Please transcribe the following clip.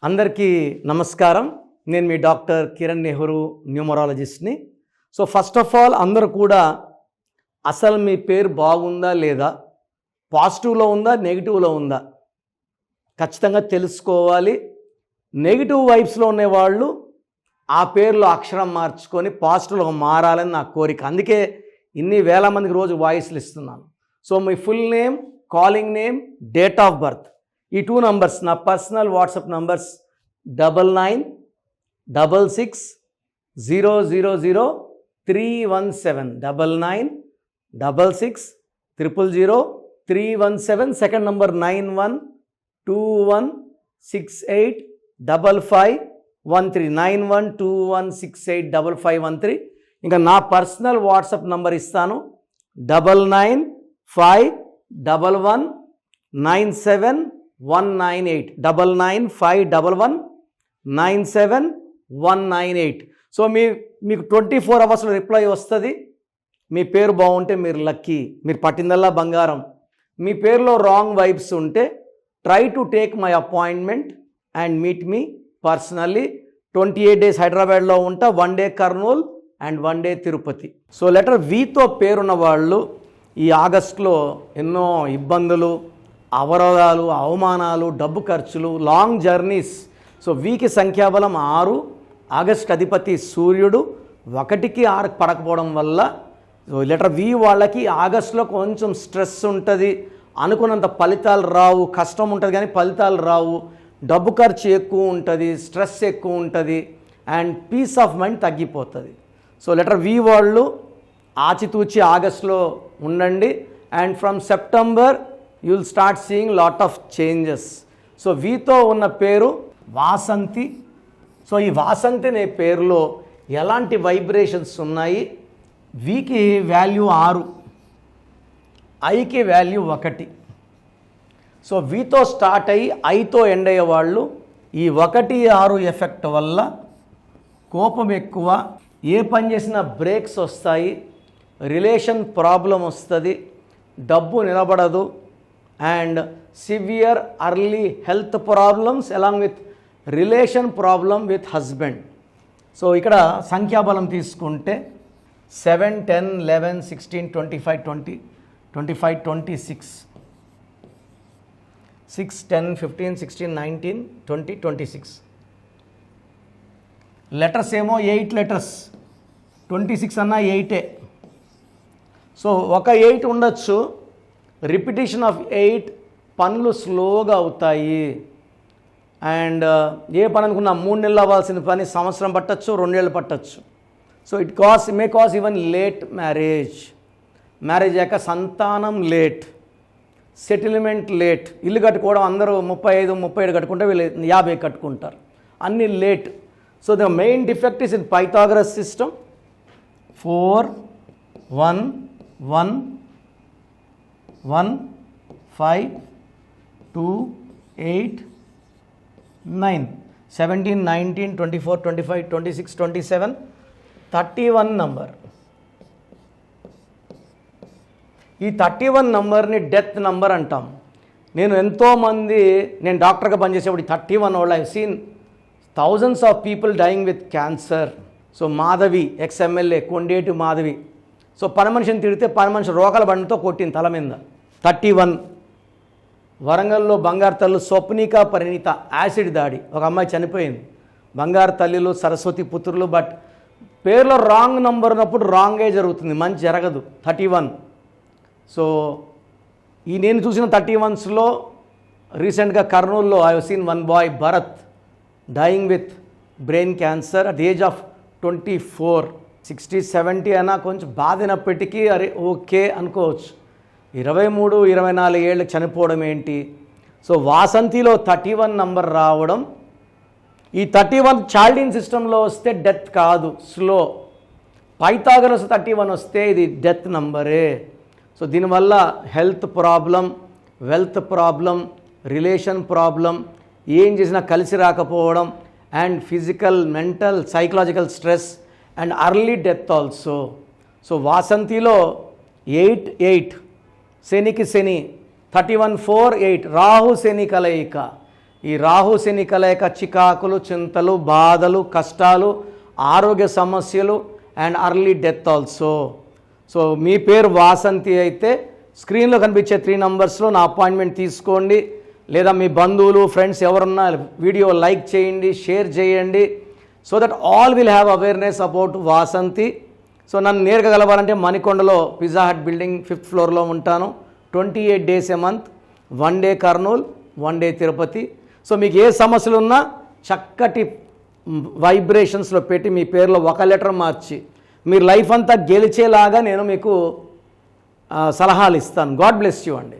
అందరికీ నమస్కారం. నేను మీ డాక్టర్ కిరణ్ నెహ్రూ, న్యూమరాలజిస్ట్ని. సో ఫస్ట్ ఆఫ్ ఆల్ అందరూ కూడా అసలు మీ పేరు బాగుందా లేదా, పాజిటివ్లో ఉందా నెగిటివ్లో ఉందా ఖచ్చితంగా తెలుసుకోవాలి. నెగిటివ్ వైబ్స్లో ఉండేవాళ్ళు ఆ పేరులో అక్షరం మార్చుకొని పాజిటివ్లో మారాలని నా కోరిక. అందుకే ఇన్ని వేల మందికి రోజు వాయిస్లు ఇస్తున్నాను. So me full name, calling name, date of birth, ఈ 2 నంబర్స్ నా personal WhatsApp numbers 9966000317 9966000317. Second number 9121685513 9121685513. ఇంకా నా పర్సనల్ వాట్సాప్ నంబర్ ఇస్తాను 9951197198 9951197198. సో మీకు 24 అవర్స్లో రిప్లై వస్తుంది. మీ పేరు బాగుంటే మీరు లక్కీ, మీరు పట్టిందల్లా బంగారం. మీ పేరులో రాంగ్ వైబ్స్ ఉంటే try to take my appointment and meet me personally. 28 days హైదరాబాద్లో ఉంటా, 1 day Kurnool and 1 day Tirupati. So letter వీతో పేరున్న వాళ్ళు ఈ ఆగస్టులో ఎన్నో ఇబ్బందులు, అవరోధాలు, అవమానాలు, డబ్బు ఖర్చులు, లాంగ్ జర్నీస్. సో వీకి సంఖ్యాబలం 6. ఆగస్ట్ అధిపతి సూర్యుడు 1కి 6కి పడకపోవడం వల్ల సో లెటర్ వి వాళ్ళకి ఆగస్టులో కొంచెం స్ట్రెస్ ఉంటుంది, అనుకున్నంత ఫలితాలు రావు, కష్టం ఉంటుంది కానీ ఫలితాలు రావు, డబ్బు ఖర్చు ఎక్కువ ఉంటుంది, స్ట్రెస్ ఎక్కువ ఉంటుంది అండ్ పీస్ ఆఫ్ మైండ్ తగ్గిపోతుంది. సో లెటర్ వి వాళ్ళు ఆచితూచి ఆగస్టులో ఉండండి and from September you will start seeing lot of changes. So వీతో ఉన్న పేరు వాసంతి. సో ఈ వాసంతి అనే పేరులో ఎలాంటి వైబ్రేషన్స్ ఉన్నాయి? వీకి వాల్యూ 6, ఐకి వాల్యూ 1. సో వీతో స్టార్ట్ అయ్యి ఐతో ఎండ్ అయ్యే వాళ్ళు ఈ 1, 6 ఎఫెక్ట్ వల్ల కోపం ఎక్కువ, ఏ పని చేసినా బ్రేక్స్ వస్తాయి, రిలేషన్ ప్రాబ్లం వస్తుంది, డబ్బు నిలబడదు and severe early health problems along with relation problem with husband. So ఇక్కడ సంఖ్యాబలం తీసుకుంటే 7, 10, 11, 16, 25, 20, 25, 26, 6, 10, 15, 16, 19, 20, 26. లెటర్స్ ఏమో 8 లెటర్స్, 26 అన్నా 8. సో ఒక 8 ఉండొచ్చు, రిపిటేషన్ ఆఫ్ 8 పనులు స్లోగా అవుతాయి అండ్ ఏ పని అనుకున్నా 3 నెలలు అవ్వాల్సిన పని సంవత్సరం పట్టచ్చు, 2 ఏళ్ళు పట్టచ్చు. So it may cause even late marriage అయ్యాక సంతానం లేట్, సెటిల్మెంట్ లేట్, ఇల్లు కట్టుకోవడం అందరూ 35, 37 కట్టుకుంటే వీళ్ళు 50 కట్టుకుంటారు, అన్నీ late. So the main defect is in Pythagoras system 4, 1, 1, 1, 5, 2, 8, 9, 17, 19, 24, 25, 26, 27, 31 number. ఈ 31 నంబర్ని డెత్ నంబర్ అంటాం. నేను డాక్టర్గా పనిచేసేప్పుడు 31 వాళ్ళు I seen thousands of people dying with cancer. So Madhavi ex MLA Kondeti Madhavi, so పని మనిషిని తిడితే పని మనిషి రోకల బండితో కొట్టింది తల మీద. 31. వరంగల్లో బంగారు తల్లు స్వప్నిక పరిణీత యాసిడ్ దాడి, ఒక అమ్మాయి చనిపోయింది. బంగారు తల్లిలు సరస్వతి పుత్రులు. బట్ పేరులో రాంగ్ నంబర్ ఉన్నప్పుడు రాంగే జరుగుతుంది, మంచి జరగదు. 31. సో నేను చూసిన 31స్లో రీసెంట్గా కర్నూల్లో I have seen one boy Bharat dying with brain cancer at age of 24. 60, 70 అయినా కొంచెం బాధినప్పటికీ అరే ఓకే అనుకోవచ్చు. 23, 24 ఏళ్ళకి చనిపోవడం ఏంటి? సో వాసంతిలో 31 నంబర్ రావడం, ఈ 31 చాల్డిన్ సిస్టంలో వస్తే డెత్ కాదు, స్లో. పైథాగరస్ 31 వస్తే ఇది డెత్ నంబరే. సో దీనివల్ల health problem, wealth problem, relation problem, ఏం చేసినా కలిసి రాకపోవడం and physical, mental, psychological stress and early death also. So వాసంతిలో 8, 8 శనికి శని, 31, 4, 8 రాహు శని కలయిక, ఈ రాహు శని కలయిక చికాకులు, చింతలు, బాధలు, కష్టాలు, ఆరోగ్య సమస్యలు and early death also. So మీ పేరు వాసంతి అయితే స్క్రీన్లో కనిపించే 3 నంబర్స్లో నా అపాయింట్మెంట్ తీసుకోండి. లేదా మీ బంధువులు, ఫ్రెండ్స్ ఎవరున్నా వీడియో లైక్ చేయండి, షేర్ చేయండి. So that all will have awareness about Vasanthi. So నన్ను నేరుగా కలవాలంటే మణికొండలో పిజ్జా హట్ బిల్డింగ్ 5th ఫ్లోర్లో ఉంటాను. 28 days a month, 1 day Kurnool, 1 day Tirupati. So మీకు ఏ సమస్యలు ఉన్నా చక్కటి వైబ్రేషన్స్లో పెట్టి మీ పేరులో ఒక లెటర్ మార్చి మీరు లైఫ్ అంతా గెలిచేలాగా నేను మీకు సలహాలు ఇస్తాను. గాడ్ బ్లెస్ యూ అండి.